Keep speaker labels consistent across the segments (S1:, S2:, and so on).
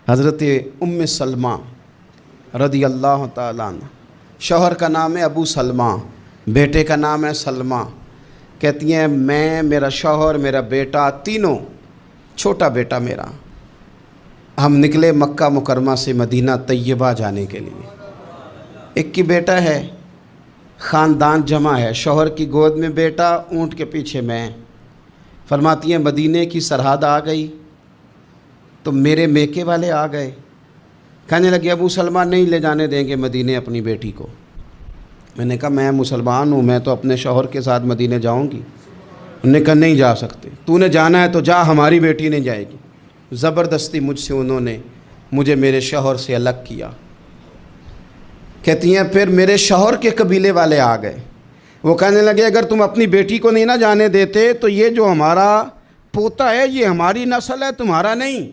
S1: حضرت ام سلمہ رضی اللہ تعالیٰ عنہ، شوہر کا نام ہے ابو سلمہ، بیٹے کا نام ہے سلمہ۔ کہتی ہیں میں، میرا شوہر، میرا بیٹا، تینوں، چھوٹا بیٹا میرا، ہم نکلے مکہ مکرمہ سے مدینہ طیبہ جانے کے لیے۔ ایک ہی بیٹا ہے، خاندان جمع ہے، شوہر کی گود میں بیٹا، اونٹ کے پیچھے میں۔ فرماتی ہیں مدینے کی سرحد آ گئی تو میرے میکے والے آ گئے، کہنے لگے ابو سلمہ نہیں لے جانے دیں گے مدینے اپنی بیٹی کو۔ میں نے کہا میں مسلمان ہوں، میں تو اپنے شوہر کے ساتھ مدینے جاؤں گی۔ انہوں نے کہا نہیں جا سکتے، تو نے جانا ہے تو جا، ہماری بیٹی نہیں جائے گی۔ زبردستی مجھ سے انہوں نے مجھے میرے شوہر سے الگ کیا۔ کہتی ہیں پھر میرے شوہر کے قبیلے والے آ گئے، وہ کہنے لگے اگر تم اپنی بیٹی کو نہیں نہ جانے دیتے تو یہ جو ہمارا پوتا ہے یہ ہماری نسل ہے، تمہارا نہیں،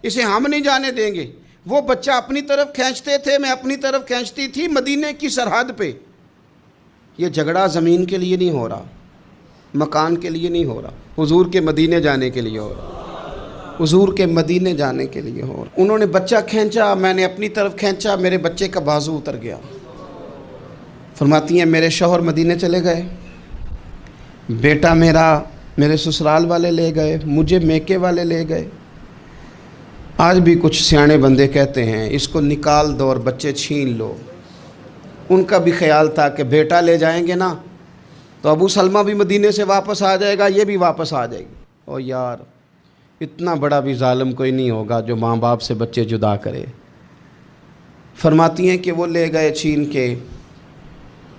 S1: اسے ہم نہیں جانے دیں گے۔ وہ بچہ اپنی طرف کھینچتے تھے، میں اپنی طرف کھینچتی تھی، مدینے کی سرحد پہ۔ یہ جھگڑا زمین کے لیے نہیں ہو رہا، مکان کے لیے نہیں ہو رہا، حضور کے مدینے جانے کے لیے ہو رہا، حضور کے مدینے جانے کے لیے ہو رہا۔ انہوں نے بچہ کھینچا، میں نے اپنی طرف کھینچا، میرے بچے کا بازو اتر گیا۔ فرماتی ہیں میرے شوہر مدینے چلے گئے، بیٹا میرا میرے سسرال والے لے گئے، مجھے میکے والے لے گئے۔ آج بھی کچھ سیانے بندے کہتے ہیں اس کو نکال دو اور بچے چھین لو۔ ان کا بھی خیال تھا کہ بیٹا لے جائیں گے نا تو ابو سلمہ بھی مدینے سے واپس آ جائے گا، یہ بھی واپس آ جائے گی۔ او یار، اتنا بڑا بھی ظالم کوئی نہیں ہوگا جو ماں باپ سے بچے جدا کرے۔ فرماتی ہیں کہ وہ لے گئے چھین کے،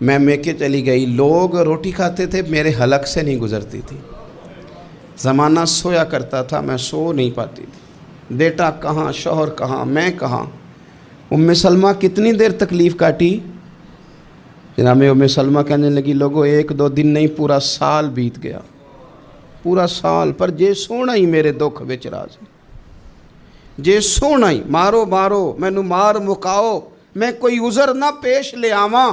S1: میں میکے چلی گئی۔ لوگ روٹی کھاتے تھے، میرے حلق سے نہیں گزرتی تھی۔ زمانہ سویا کرتا تھا، میں سو نہیں پاتی تھی۔ بیٹا کہاں، شوہر کہاں، میں کہاں۔ ام سلمہ کتنی دیر تکلیف کاٹی؟ جناب ام سلمہ کہنے لگی لوگوں ایک دو دن نہیں، پورا سال بیت گیا، پورا سال، پر جے سونا ہی میرے دکھ وچ راضی، جے سونا ہی مارو مارو مینو مار مکاؤ، میں کوئی عذر نہ پیش لے آواں،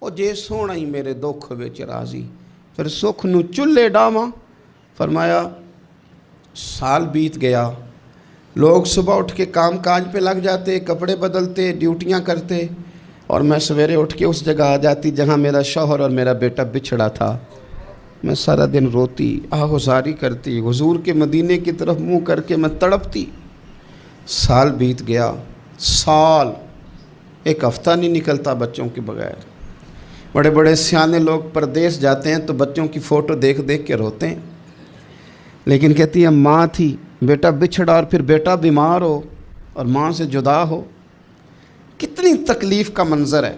S1: او جے سونا ہی میرے دکھ وچ راضی، پھر سکھ نو چلے ڈاواں۔ فرمایا سال بیت گیا، لوگ صبح اٹھ کے کام کاج پہ لگ جاتے، کپڑے بدلتے، ڈیوٹیاں کرتے، اور میں سویرے اٹھ کے اس جگہ آ جاتی جہاں میرا شوہر اور میرا بیٹا بچھڑا تھا۔ میں سارا دن روتی، آہوزاری کرتی، حضور کے مدینے کی طرف منہ کر کے میں تڑپتی۔ سال بیت گیا، سال، ایک ہفتہ نہیں نکلتا بچوں کے بغیر۔ بڑے بڑے سیانے لوگ پردیس جاتے ہیں تو بچوں کی فوٹو دیکھ دیکھ کے روتے ہیں، لیکن کہتی ہے ماں تھی، بیٹا بچھڑا اور پھر بیٹا بیمار ہو اور ماں سے جدا ہو، کتنی تکلیف کا منظر ہے۔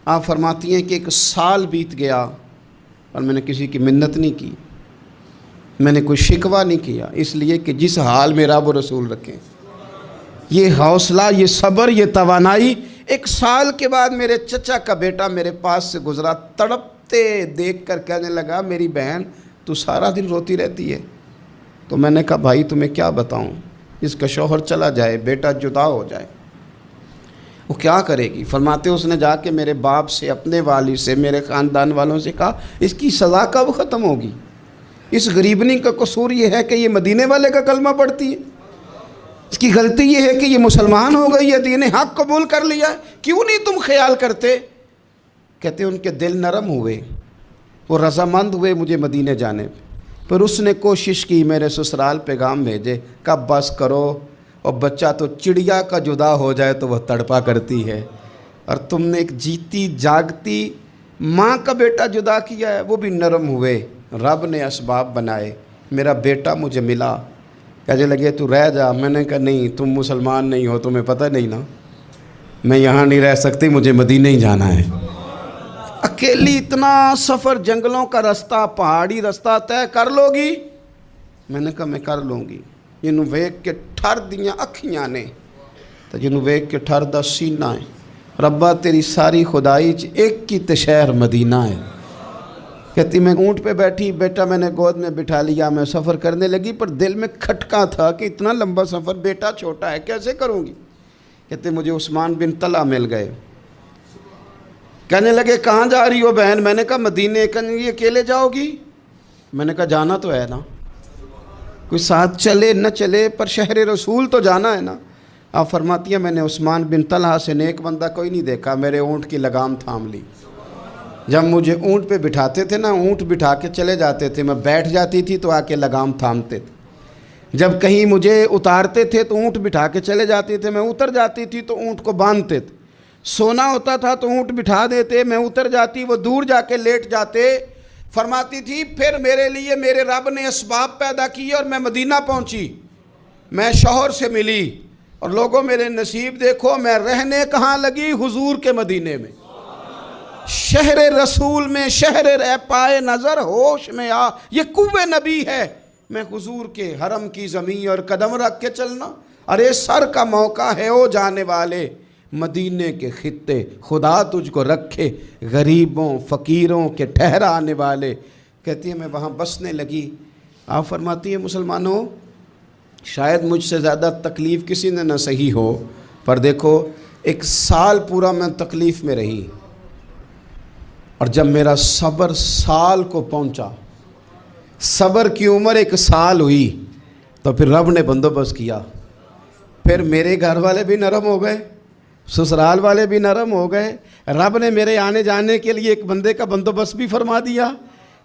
S1: آپ فرماتی ہیں کہ ایک سال بیت گیا اور میں نے کسی کی منت نہیں کی، میں نے کوئی شکوہ نہیں کیا، اس لیے کہ جس حال میں رب و رسول رکھیں۔ یہ حوصلہ، یہ صبر، یہ توانائی، ایک سال کے بعد میرے چچا کا بیٹا میرے پاس سے گزرا، تڑپتے دیکھ کر کہنے لگا میری بہن تو سارا دن روتی رہتی ہے۔ تو میں نے کہا بھائی تمہیں کیا بتاؤں، اس کا شوہر چلا جائے، بیٹا جدا ہو جائے، وہ کیا کرے گی؟ فرماتے اس نے جا کے میرے باپ سے، اپنے والد سے، میرے خاندان والوں سے کہا اس کی سزا کب ختم ہوگی؟ اس غریبنی کا قصور یہ ہے کہ یہ مدینے والے کا کلمہ پڑھتی ہے، اس کی غلطی یہ ہے کہ یہ مسلمان ہو گئی ہے، دین حق قبول کر لیا ہے، کیوں نہیں تم خیال کرتے؟ کہتے ان کے دل نرم ہوئے، وہ رضامند ہوئے مجھے مدینے جانے پہ۔ پھر اس نے کوشش کی میرے سسرال پیغام بھیجے، کب بس کرو، اور بچہ تو چڑیا کا جدا ہو جائے تو وہ تڑپا کرتی ہے، اور تم نے ایک جیتی جاگتی ماں کا بیٹا جدا کیا ہے۔ وہ بھی نرم ہوئے، رب نے اسباب بنائے، میرا بیٹا مجھے ملا۔ کہنے لگے تو رہ جا، میں نے کہا نہیں، تم مسلمان نہیں ہو، تمہیں پتہ نہیں نا، میں یہاں نہیں رہ سکتی، مجھے مدینہ ہی جانا ہے۔ اکیلی اتنا سفر، جنگلوں کا رستہ، پہاڑی رستہ طے کر لو گی؟ میں نے کہا میں کر لوں گی۔ جنوں ویک کے ٹھر دیاں اکھیاں نے تو جنوں ویک کے ٹھر دا سینہ ہے، ربا تیری ساری خدائی چ ایک کی تے شہر مدینہ ہے۔ کہتی میں اونٹ پہ بیٹھی، بیٹا میں نے گود میں بٹھا لیا، میں سفر کرنے لگی، پر دل میں کھٹکا تھا کہ اتنا لمبا سفر، بیٹا چھوٹا ہے، کیسے کروں گی؟ کہتے مجھے عثمان بن طلحہ مل گئے، کہنے لگے کہاں جا رہی ہو بہن؟ میں نے کہا مدینے۔ کہنے لگے اکیلے جاؤ گی؟ میں نے کہا جانا تو ہے نا، کوئی ساتھ چلے نہ چلے پر شہر رسول تو جانا ہے نا. آپ فرماتی ہیں میں نے عثمان بن طلحہ سے نیک بندہ کوئی نہیں دیکھا, میرے اونٹ کی لگام تھام لی. جب مجھے اونٹ پہ بٹھاتے تھے نا, اونٹ بٹھا کے چلے جاتے تھے, میں بیٹھ جاتی تھی تو آ کے لگام تھامتے تھے. جب کہیں مجھے اتارتے تھے تو اونٹ بٹھا کے چلے جاتے تھے, میں اتر جاتی تھی تو اونٹ کو باندھتے تھے. سونا ہوتا تھا تو اونٹ بٹھا دیتے, میں اتر جاتی, وہ دور جا کے لیٹ جاتے. فرماتی تھی پھر میرے لیے میرے رب نے اسباب پیدا کیے اور میں مدینہ پہنچی. میں شوہر سے ملی اور لوگوں میرے نصیب دیکھو, میں رہنے کہاں لگی؟ حضور کے مدینے میں, شہر رسول میں, شہر رہ پائے نظر ہوش میں آ, یہ کوہ نبی ہے. میں حضور کے حرم کی زمین اور قدم رکھ کے چلنا, ارے سر کا موقع ہے او جانے والے, مدینے کے خطے خدا تجھ کو رکھے, غریبوں فقیروں کے ٹھہرانے والے. کہتی ہے میں وہاں بسنے لگی. آپ فرماتی ہیں مسلمانوں شاید مجھ سے زیادہ تکلیف کسی نے نہ سہی ہو, پر دیکھو 1 سال پورا میں تکلیف میں رہی, اور جب میرا صبر سال کو پہنچا, صبر کی عمر 1 سال ہوئی, تو پھر رب نے بندوبست کیا. پھر میرے گھر والے بھی نرم ہو گئے, سسرال والے بھی نرم ہو گئے, رب نے میرے آنے جانے کے لیے ایک بندے کا بندوبست بھی فرما دیا.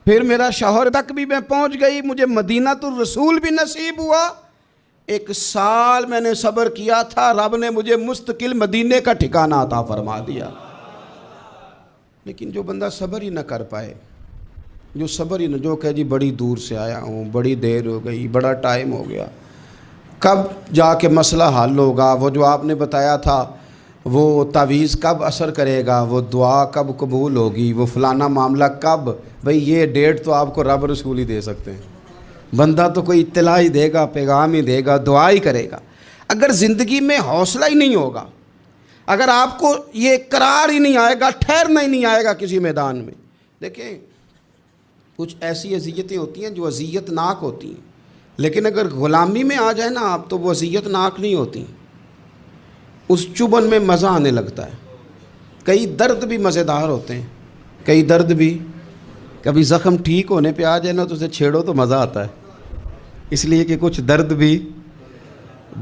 S1: پھر میرا شوہر تک بھی میں پہنچ گئی, مجھے مدینہ الرسول بھی نصیب ہوا. 1 سال میں نے صبر کیا تھا, رب نے مجھے مستقل مدینے کا ٹھکانہ عطا فرما دیا. لیکن جو بندہ صبر ہی نہ کر پائے, جو صبر ہی نہ, جو کہ جی بڑی دور سے آیا ہوں, بڑی دیر ہو گئی, بڑا ٹائم ہو گیا, کب جا کے مسئلہ حل ہوگا, وہ جو آپ نے بتایا تھا وہ تعویذ کب اثر کرے گا, وہ دعا کب قبول ہوگی, وہ فلانا معاملہ کب, بھئی یہ ڈیٹ تو آپ کو رب رسول ہی دے سکتے ہیں. بندہ تو کوئی اطلاع ہی دے گا, پیغام ہی دے گا, دعا ہی کرے گا. اگر زندگی میں حوصلہ ہی نہیں ہوگا, اگر آپ کو یہ قرار ہی نہیں آئے گا, ٹھہرنا ہی نہیں آئے گا کسی میدان میں. دیکھیں کچھ ایسی اذیتیں ہوتی ہیں جو اذیت ناک ہوتی ہیں, لیکن اگر غلامی میں آ جائے نا آپ تو وہ اذیت ناک نہیں ہوتی, اس چبھن میں مزہ آنے لگتا ہے. کئی درد بھی مزیدار ہوتے ہیں, کئی درد بھی, کبھی زخم ٹھیک ہونے پہ آ جائے نا تو اسے چھیڑو تو مزہ آتا ہے, اس لیے کہ کچھ درد بھی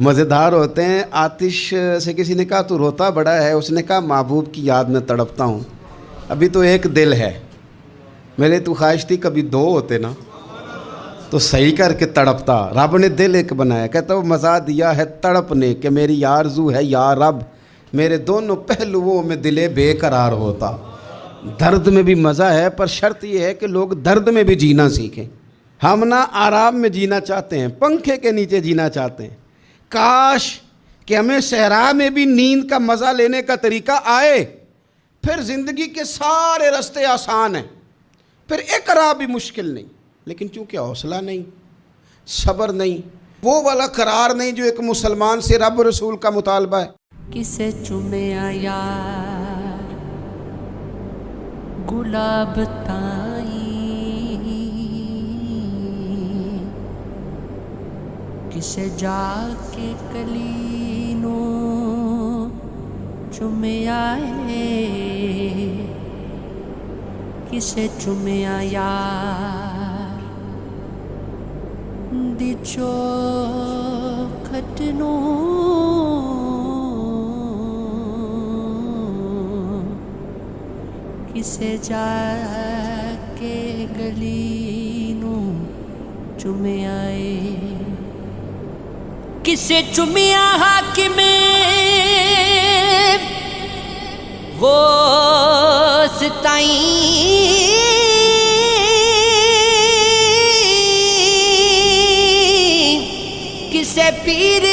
S1: مزیدار ہوتے ہیں. آتش سے کسی نے کہا تو روتا بڑا ہے, اس نے کہا محبوب کی یاد میں تڑپتا ہوں, ابھی تو ایک دل ہے, میرے تو خواہش تھی کبھی 2 ہوتے نا تو صحیح کر کے تڑپتا. رب نے دل ایک بنایا, کہتا وہ مزہ دیا ہے تڑپ نے, کہ میری آرزو ہے یا رب میرے دونوں پہلوؤں میں دل بے قرار ہوتا. درد میں بھی مزہ ہے, پر شرط یہ ہے کہ لوگ درد میں بھی جینا سیکھیں. ہم نہ آرام میں جینا چاہتے ہیں, پنکھے کے نیچے جینا چاہتے ہیں. کاش کہ ہمیں صحرا میں بھی نیند کا مزہ لینے کا طریقہ آئے, پھر زندگی کے سارے راستے آسان ہیں, پھر اقرا بھی مشکل نہیں. لیکن چونکہ حوصلہ نہیں, صبر نہیں, وہ والا قرار نہیں جو ایک مسلمان سے رب رسول کا مطالبہ ہے.
S2: کسے چومے یار گلاب تائیں, کسے جا کے کلی نو چومے آئے, کسے چومے یار دی چوکھٹ نو, کسے جا کے گلی نو چومے آئے, کسے چومیا حاکم وہ ستائیں, کسے پیر